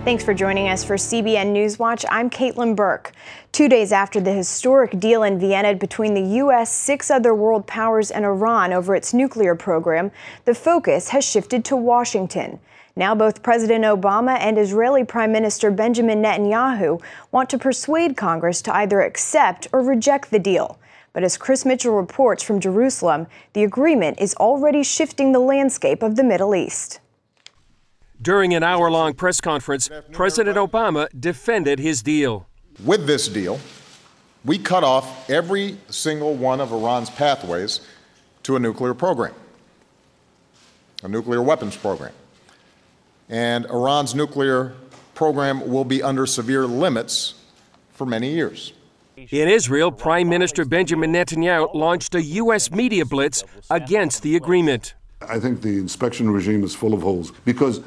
Thanks for joining us for CBN NewsWatch. I'm Caitlin Burke. 2 days after the historic deal in Vienna between the U.S., 6 other world powers, and Iran over its nuclear program, the focus has shifted to Washington. Now both President Obama and Israeli Prime Minister Benjamin Netanyahu want to persuade Congress to either accept or reject the deal. But as Chris Mitchell reports from Jerusalem, the agreement is already shifting the landscape of the Middle East. During an hour-long press conference, President Obama defended his deal. With this deal, we cut off every single one of Iran's pathways to a nuclear program, a nuclear weapons program. And Iran's nuclear program will be under severe limits for many years. In Israel, Prime Minister Benjamin Netanyahu launched a U.S. media blitz against the agreement. I think the inspection regime is full of holes because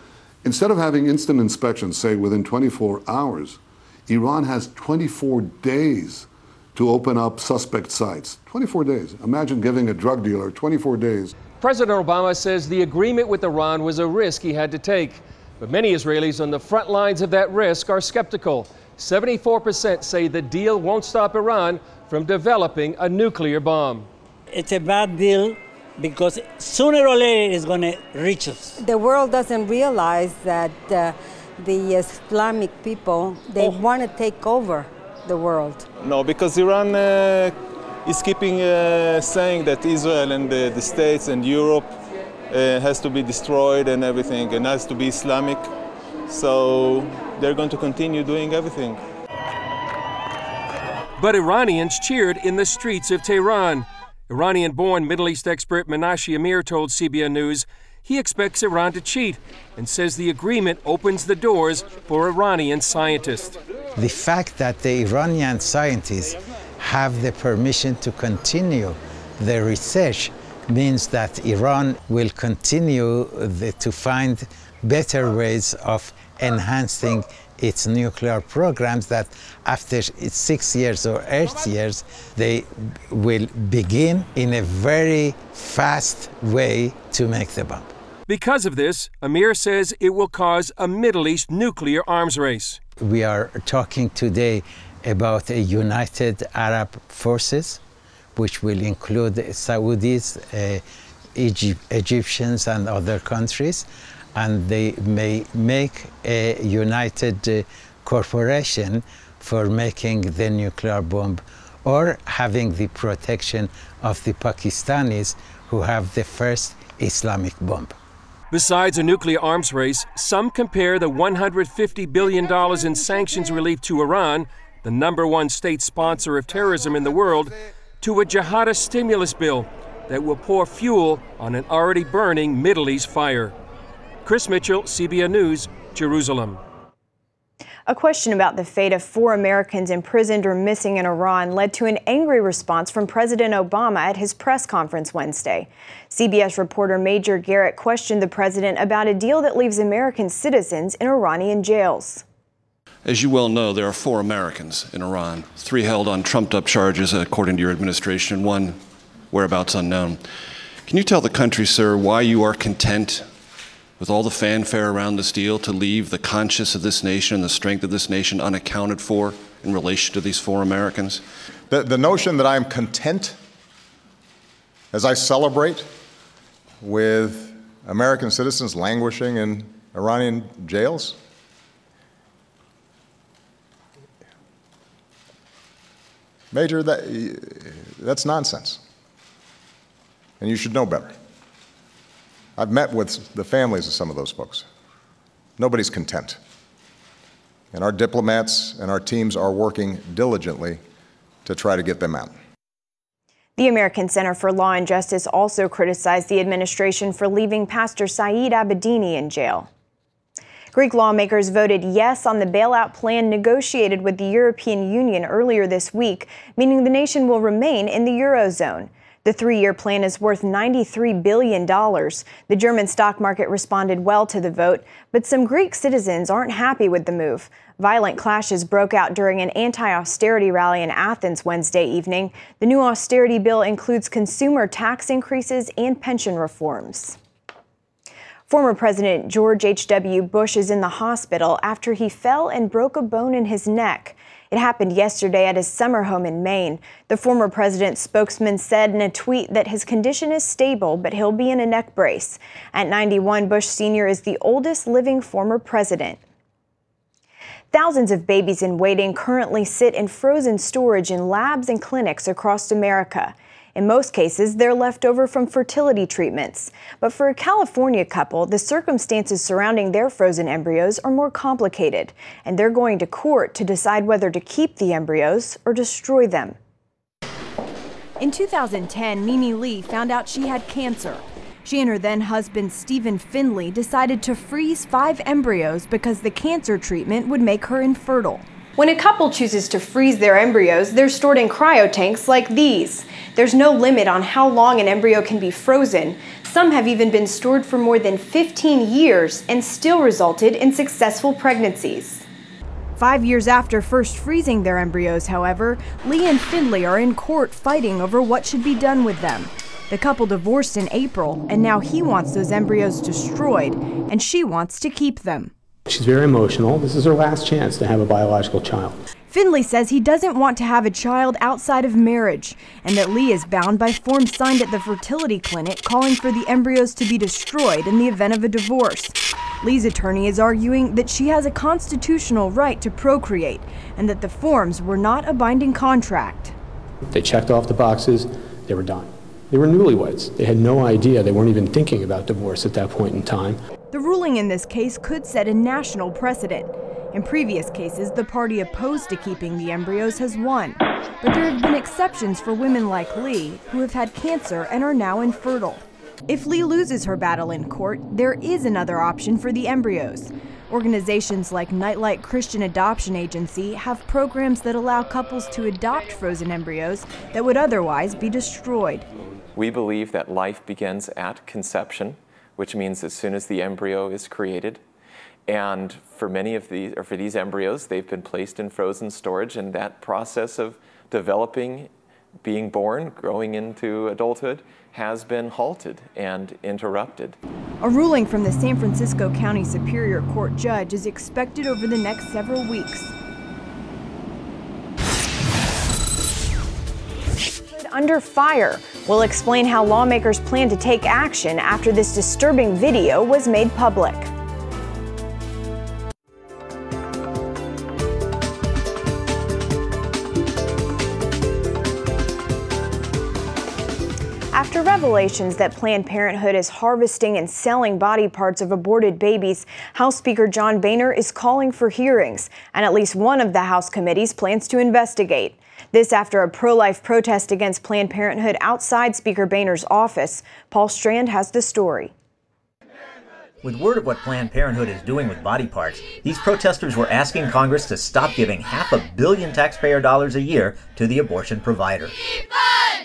instead of having instant inspections, say within 24 hours, Iran has 24 days to open up suspect sites. 24 days. Imagine giving a drug dealer 24 days. President Obama says the agreement with Iran was a risk he had to take. But many Israelis on the front lines of that risk are skeptical. 74% say the deal won't stop Iran from developing a nuclear bomb. It's a bad deal because sooner or later it's going to reach us. The world doesn't realize that the Islamic people, they want to take over the world. No, because Iran is keeping saying that Israel and the States and Europe has to be destroyed and everything, and has to be Islamic. So they're going to continue doing everything. But Iranians cheered in the streets of Tehran. Iranian-born Middle East expert Menashe Amir told CBN News he expects Iran to cheat and says the agreement opens the doors for Iranian scientists. The fact that the Iranian scientists have the permission to continue the research means that Iran will continue to find better ways of enhancing its nuclear programs, that after 6 years or 8 years, they will begin in a very fast way to make the bomb. Because of this, Amir says it will cause a Middle East nuclear arms race. We are talking today about a united Arab forces, which will include Saudis, Egyptians, and other countries. And they may make a united corporation for making the nuclear bomb, or having the protection of the Pakistanis, who have the first Islamic bomb. Besides a nuclear arms race, some compare the $150 billion in sanctions relief to Iran, the #1 state sponsor of terrorism in the world, to a jihadist stimulus bill that will pour fuel on an already burning Middle East fire. Chris Mitchell, CBN News, Jerusalem. A question about the fate of 4 Americans imprisoned or missing in Iran led to an angry response from President Obama at his press conference Wednesday. CBS reporter Major Garrett questioned the president about a deal that leaves American citizens in Iranian jails. As you well know, there are 4 Americans in Iran, 3 held on trumped-up charges, according to your administration, and 1 whereabouts unknown. Can you tell the country, sir, why you are content with all the fanfare around this deal to leave the conscience of this nation and the strength of this nation unaccounted for in relation to these 4 Americans? The notion that I'm content as I celebrate with American citizens languishing in Iranian jails? Major, that's nonsense. And you should know better. I've met with the families of some of those folks. Nobody's content. And our diplomats and our teams are working diligently to try to get them out. The American Center for Law and Justice also criticized the administration for leaving Pastor Saeed Abedini in jail. Greek lawmakers voted yes on the bailout plan negotiated with the European Union earlier this week, meaning the nation will remain in the Eurozone. The 3-year plan is worth $93 billion. The German stock market responded well to the vote, but some Greek citizens aren't happy with the move. Violent clashes broke out during an anti-austerity rally in Athens Wednesday evening. The new austerity bill includes consumer tax increases and pension reforms. Former President George H.W. Bush is in the hospital after he fell and broke a bone in his neck. It happened yesterday at his summer home in Maine. The former president's spokesman said in a tweet that his condition is stable, but he'll be in a neck brace. At 91, Bush Sr. is the oldest living former president. Thousands of babies in waiting currently sit in frozen storage in labs and clinics across America. In most cases, they're left over from fertility treatments. But for a California couple, the circumstances surrounding their frozen embryos are more complicated, and they're going to court to decide whether to keep the embryos or destroy them. In 2010, Mimi Lee found out she had cancer. She and her then-husband, Stephen Findley, decided to freeze 5 embryos because the cancer treatment would make her infertile. When a couple chooses to freeze their embryos, they're stored in cryotanks like these. There's no limit on how long an embryo can be frozen. Some have even been stored for more than 15 years and still resulted in successful pregnancies. 5 years after first freezing their embryos, however, Lee and Findley are in court fighting over what should be done with them. The couple divorced in April, and now he wants those embryos destroyed, and she wants to keep them. She's very emotional. This is her last chance to have a biological child. Findley says he doesn't want to have a child outside of marriage, and that Lee is bound by forms signed at the fertility clinic calling for the embryos to be destroyed in the event of a divorce. Lee's attorney is arguing that she has a constitutional right to procreate, and that the forms were not a binding contract. They checked off the boxes. They were done. They were newlyweds. They had no idea. They weren't even thinking about divorce at that point in time. The ruling in this case could set a national precedent. In previous cases, the party opposed to keeping the embryos has won. But there have been exceptions for women like Lee, who have had cancer and are now infertile. If Lee loses her battle in court, there is another option for the embryos. Organizations like Nightlight Christian Adoption Agency have programs that allow couples to adopt frozen embryos that would otherwise be destroyed. We believe that life begins at conception, which means as soon as the embryo is created. And for many of these, or for these embryos, they've been placed in frozen storage, and that process of developing, being born, growing into adulthood has been halted and interrupted. A ruling from the San Francisco County Superior Court judge is expected over the next several weeks. Under fire. We'll explain how lawmakers plan to take action after this disturbing video was made public. After revelations that Planned Parenthood is harvesting and selling body parts of aborted babies, House Speaker John Boehner is calling for hearings, and at least one of the House committees plans to investigate. This after a pro-life protest against Planned Parenthood outside Speaker Boehner's office. Paul Strand has the story. With word of what Planned Parenthood is doing with body parts, these protesters were asking Congress to stop giving $500 million taxpayer dollars a year to the abortion provider.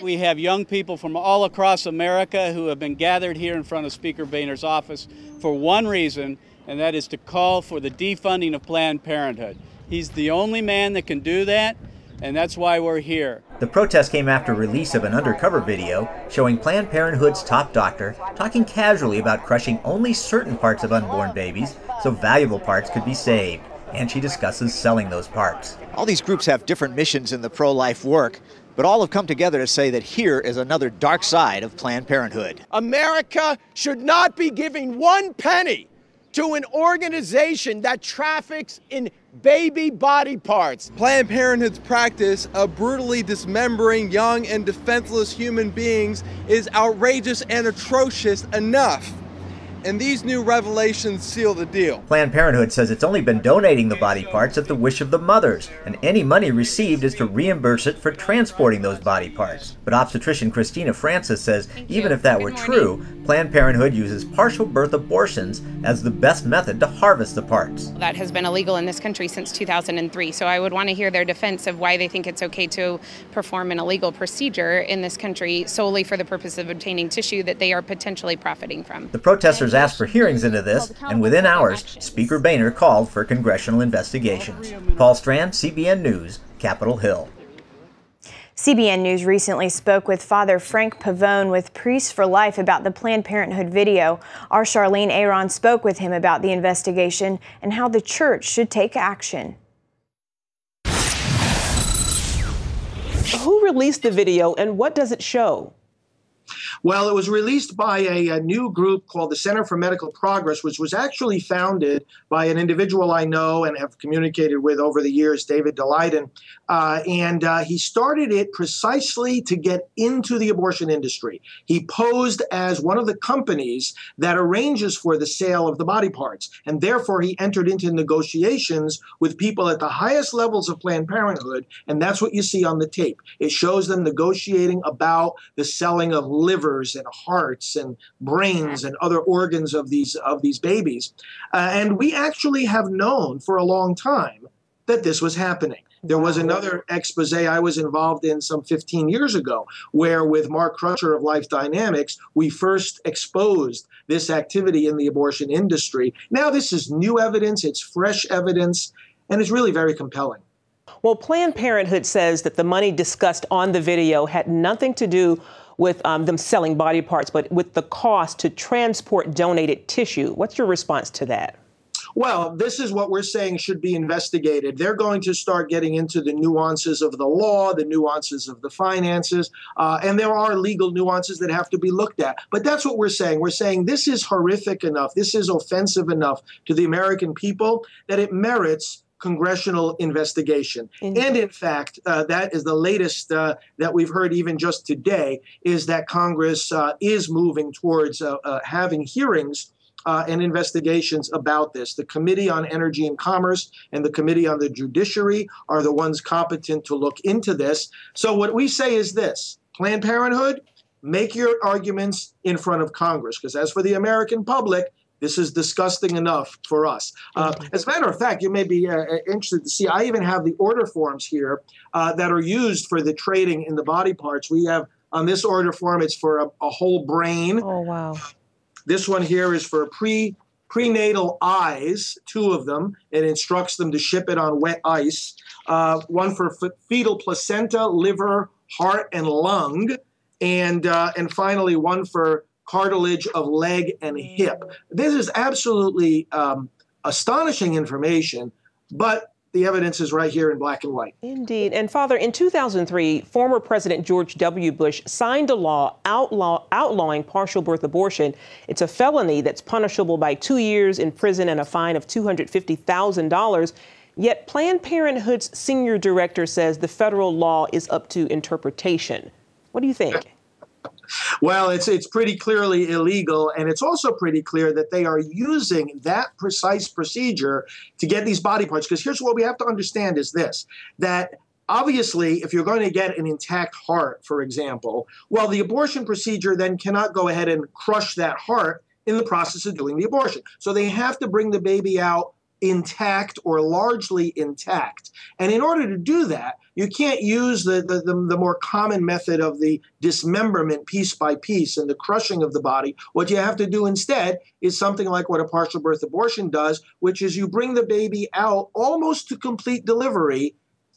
We have young people from all across America who have been gathered here in front of Speaker Boehner's office for one reason, and that is to call for the defunding of Planned Parenthood. He's the only man that can do that, and that's why we're here. The protest came after release of an undercover video showing Planned Parenthood's top doctor talking casually about crushing only certain parts of unborn babies so valuable parts could be saved. And she discusses selling those parts. All these groups have different missions in the pro-life work, but all have come together to say that here is another dark side of Planned Parenthood. America should not be giving 1 penny to an organization that traffics in baby body parts. Planned Parenthood's practice of brutally dismembering young and defenseless human beings is outrageous and atrocious enough. And these new revelations seal the deal. Planned Parenthood says it's only been donating the body parts at the wish of the mothers, and any money received is to reimburse it for transporting those body parts. But obstetrician Christina Francis says even if that were true, Planned Parenthood uses partial birth abortions as the best method to harvest the parts. That has been illegal in this country since 2003, so I would want to hear their defense of why they think it's okay to perform an illegal procedure in this country solely for the purpose of obtaining tissue that they are potentially profiting from. The protesters asked for hearings into this, and within hours, Speaker Boehner called for congressional investigations. Paul Strand, CBN News, Capitol Hill. CBN News recently spoke with Father Frank Pavone with Priests for Life about the Planned Parenthood video. Our Charlene Aaron spoke with him about the investigation and how the church should take action. Who released the video and what does it show? Well, it was released by a new group called the Center for Medical Progress, which was actually founded by an individual I know and have communicated with over the years, David Daleiden. He started it precisely to get into the abortion industry. He posed as one of the companies that arranges for the sale of the body parts. And therefore, he entered into negotiations with people at the highest levels of Planned Parenthood. And that's what you see on the tape. It shows them negotiating about the selling of livers and hearts and brains and other organs of these babies. And we actually have known for a long time that this was happening. There was another expose I was involved in some 15 years ago, where with Mark Crutcher of Life Dynamics, we first exposed this activity in the abortion industry. Now this is new evidence, it's fresh evidence, and it's really very compelling. Well, Planned Parenthood says that the money discussed on the video had nothing to do with them selling body parts, but with the cost to transport donated tissue. What's your response to that? Well, this is what we're saying should be investigated. They're going to start getting into the nuances of the law, the nuances of the finances, and there are legal nuances that have to be looked at. But that's what we're saying. We're saying this is horrific enough, this is offensive enough to the American people that it merits congressional investigation. And in fact, that is the latest that we've heard even just today, is that Congress is moving towards having hearings and investigations about this. The Committee on Energy and Commerce and the Committee on the Judiciary are the ones competent to look into this. So what we say is this: Planned Parenthood, make your arguments in front of Congress, because as for the American public, this is disgusting enough for us. As a matter of fact, you may be interested to see, I even have the order forms here that are used for the trading in the body parts. We have on this order form, it's for a whole brain. Oh, wow. This one here is for prenatal eyes, 2 of them. It instructs them to ship it on wet ice. One for fetal placenta, liver, heart, and lung. And finally, one for cartilage of leg and hip. This is absolutely astonishing information, but the evidence is right here in black and white. Indeed. And Father, in 2003, former President George W. Bush signed a law outlawing partial birth abortion. It's a felony that's punishable by 2 years in prison and a fine of $250,000. Yet Planned Parenthood's senior director says the federal law is up to interpretation. What do you think? Well, it's pretty clearly illegal, and it's also pretty clear that they are using that precise procedure to get these body parts. Because here's what we have to understand is this, that obviously, if you're going to get an intact heart, for example, well, the abortion procedure then cannot go ahead and crush that heart in the process of doing the abortion. So they have to bring the baby out intact or largely intact. And in order to do that, you can't use the more common method of the dismemberment piece by piece and the crushing of the body. What you have to do instead is something like what a partial birth abortion does, which is you bring the baby out almost to complete delivery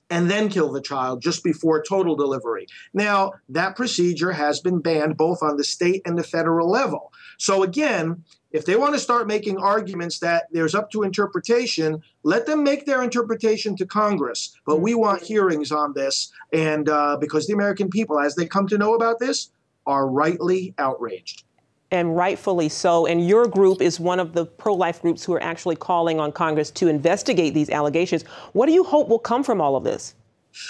and then kill the child just before total delivery. Now, that procedure has been banned both on the state and the federal level. So again, if they want to start making arguments that there's up to interpretation, let them make their interpretation to Congress. But we want hearings on this, and because the American people, as they come to know about this, are rightly outraged. And rightfully so. And your group is one of the pro-life groups who are actually calling on Congress to investigate these allegations. What do you hope will come from all of this?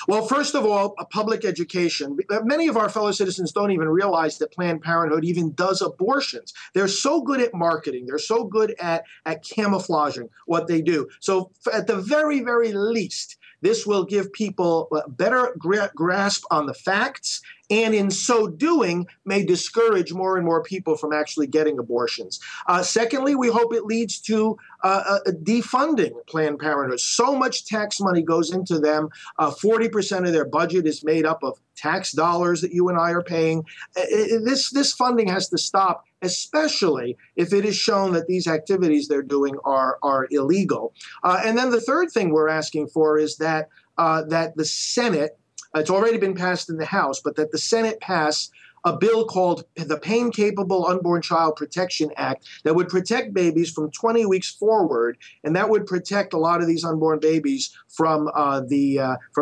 Well, first of all, a public education. Many of our fellow citizens don't even realize that Planned Parenthood even does abortions. They're so good at marketing. They're so good at camouflaging what they do. So at the very, very least, this will give people a better grasp on the facts, and in so doing may discourage more and more people from actually getting abortions. Secondly, we hope it leads to defunding Planned Parenthood. So much tax money goes into them. 40% of their budget is made up of tax dollars that you and I are paying. This funding has to stop, especially if it is shown that these activities they're doing are illegal. And then the third thing we're asking for is that the Senate it's already been passed in the House, but that the Senate pass a bill called the Pain-Capable Unborn Child Protection Act that would protect babies from 20 weeks forward, and that would protect a lot of these unborn babies from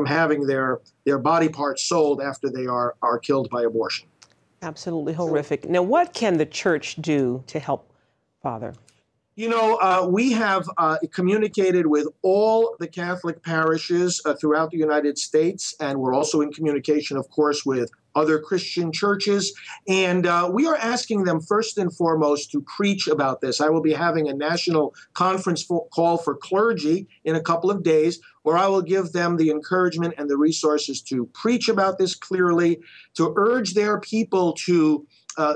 having their body parts sold after they are killed by abortion. Absolutely horrific. Now, what can the church do to help, Father? You know, we have communicated with all the Catholic parishes throughout the United States, and we're also in communication, of course, with other Christian churches. And we are asking them first and foremost to preach about this. I will be having a national conference call for clergy in a couple of days, where I will give them the encouragement and the resources to preach about this clearly, to urge their people to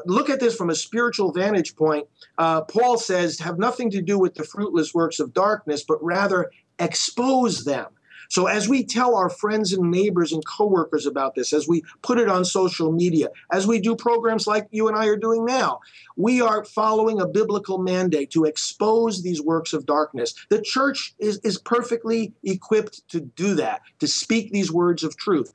look at this from a spiritual vantage point. Paul says, have nothing to do with the fruitless works of darkness, but rather expose them. So as we tell our friends and neighbors and coworkers about this, as we put it on social media, as we do programs like you and I are doing now, we are following a biblical mandate to expose these works of darkness. The church is perfectly equipped to do that, to speak these words of truth.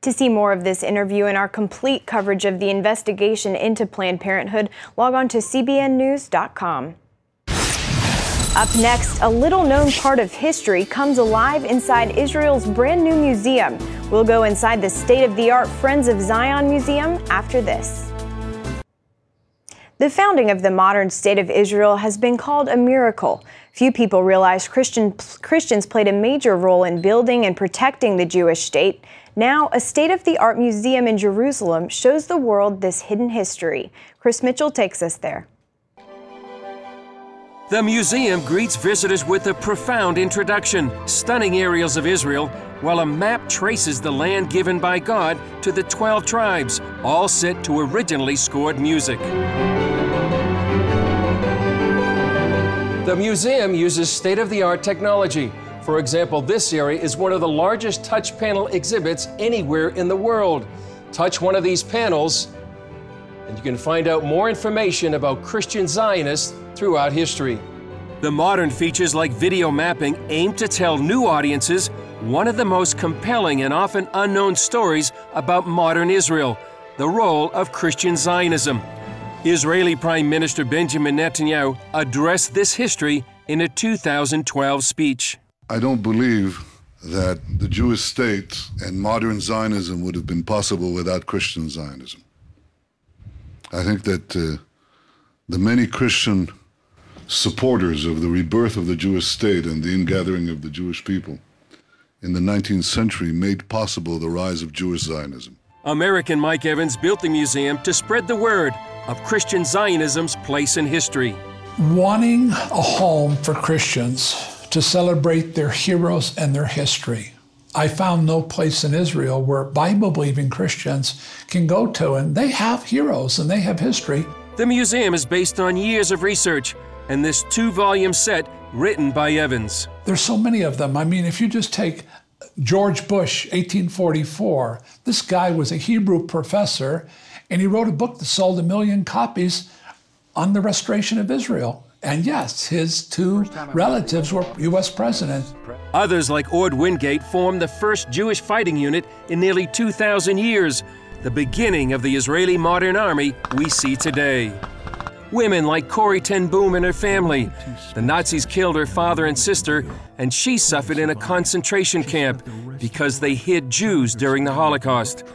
To see more of this interview and our complete coverage of the investigation into Planned Parenthood, log on to cbnnews.com. Up next, a little-known part of history comes alive inside Israel's brand new museum. We'll go inside the state-of-the-art Friends of Zion Museum after this. The founding of the modern state of Israel has been called a miracle. Few people realize Christians played a major role in building and protecting the Jewish state. Now, a state-of-the-art museum in Jerusalem shows the world this hidden history. Chris Mitchell takes us there. The museum greets visitors with a profound introduction, stunning aerials of Israel, while a map traces the land given by God to the 12 tribes, all set to originally scored music. The museum uses state-of-the-art technology. For example, this area is one of the largest touch panel exhibits anywhere in the world. Touch one of these panels, and you can find out more information about Christian Zionists throughout history. The modern features like video mapping aim to tell new audiences one of the most compelling and often unknown stories about modern Israel, the role of Christian Zionism. Israeli Prime Minister Benjamin Netanyahu addressed this history in a 2012 speech. I don't believe that the Jewish state and modern Zionism would have been possible without Christian Zionism. I think that the many Christian supporters of the rebirth of the Jewish state and the ingathering of the Jewish people in the 19th century made possible the rise of Jewish Zionism. American Mike Evans built the museum to spread the word of Christian Zionism's place in history. Wanting a home for Christians to celebrate their heroes and their history. I found no place in Israel where Bible-believing Christians can go to, and they have heroes and they have history. The museum is based on years of research and this 2-volume set written by Evans. There's so many of them. I mean, if you just take George Bush, 1844, this guy was a Hebrew professor, and he wrote a book that sold 1 million copies on the restoration of Israel. And yes, his 2 relatives were U.S. presidents. Others, like Ord Wingate, formed the first Jewish fighting unit in nearly 2,000 years, the beginning of the Israeli modern army we see today. Women like Corrie ten Boom and her family. The Nazis killed her father and sister, and she suffered in a concentration camp because they hid Jews during the Holocaust.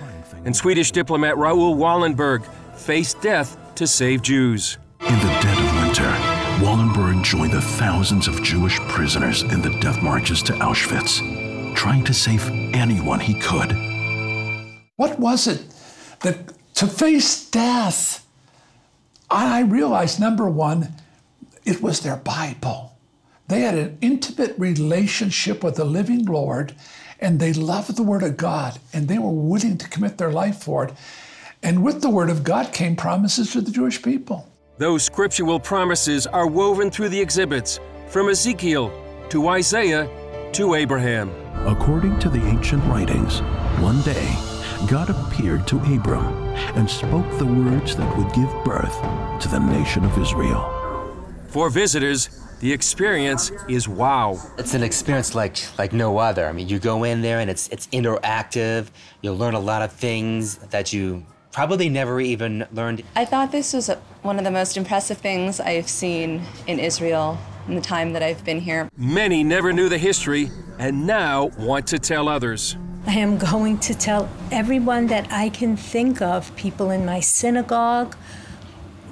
And Swedish diplomat Raoul Wallenberg faced death to save Jews. In the dead of winter, Wallenberg joined the thousands of Jewish prisoners in the death marches to Auschwitz, trying to save anyone he could. What was it that to face death? I realized, number one, it was their Bible. They had an intimate relationship with the living Lord, and they loved the Word of God, and they were willing to commit their life for it. And with the Word of God came promises to the Jewish people. Those scriptural promises are woven through the exhibits, from Ezekiel to Isaiah to Abraham. According to the ancient writings, one day God appeared to Abram and spoke the words that would give birth to the nation of Israel. For visitors, The experience is wow. It's an experience like no other. I mean, you go in there and it's interactive. You'll learn a lot of things that you probably never even learned. I thought this was one of the most impressive things I've seen in Israel in the time that I've been here. Many never knew the history and now want to tell others. I am going to tell everyone that I can think of, people in my synagogue,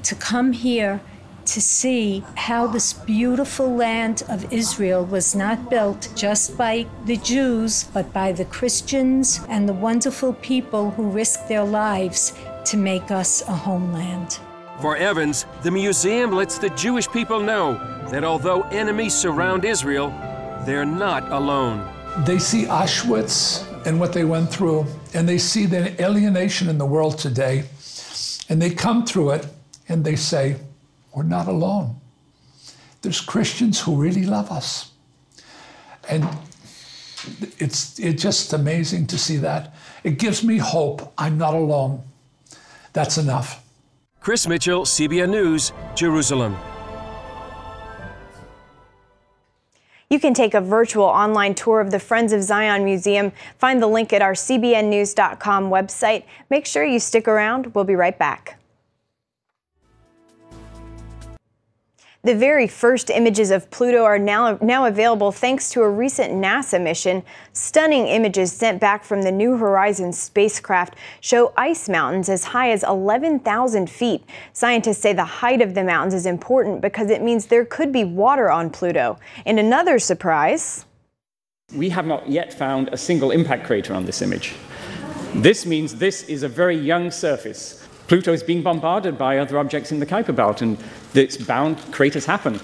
to come here to see how this beautiful land of Israel was not built just by the Jews, but by the Christians and the wonderful people who risked their lives to make us a homeland. For Evans, the museum lets the Jewish people know that although enemies surround Israel, they're not alone. They see Auschwitz and what they went through, and they see the alienation in the world today, and they come through it and they say, we're not alone. There's Christians who really love us. And it's just amazing to see that. It gives me hope. I'm not alone. That's enough. Chris Mitchell, CBN News, Jerusalem. You can take a virtual online tour of the Friends of Zion Museum. Find the link at our cbnnews.com website. Make sure you stick around. We'll be right back. The very first images of Pluto are now available thanks to a recent NASA mission. Stunning images sent back from the New Horizons spacecraft show ice mountains as high as 11,000 feet. Scientists say the height of the mountains is important because it means there could be water on Pluto. And another surprise. We have not yet found a single impact crater on this image. This means this is a very young surface. Pluto is being bombarded by other objects in the Kuiper Belt, and it's bound craters happen.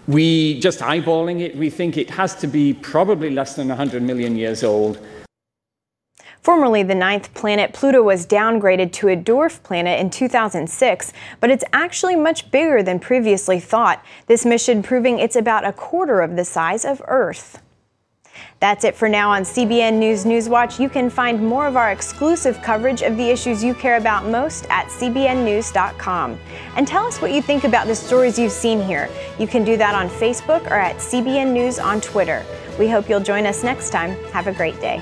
We just eyeballing it, we think it has to be probably less than 100 million years old. Formerly the 9th planet, Pluto was downgraded to a dwarf planet in 2006, but it's actually much bigger than previously thought. This mission proving it's about a quarter of the size of Earth. That's it for now on CBN News NewsWatch. You can find more of our exclusive coverage of the issues you care about most at cbnnews.com. And tell us what you think about the stories you've seen here. You can do that on Facebook or at CBN News on Twitter. We hope you'll join us next time. Have a great day.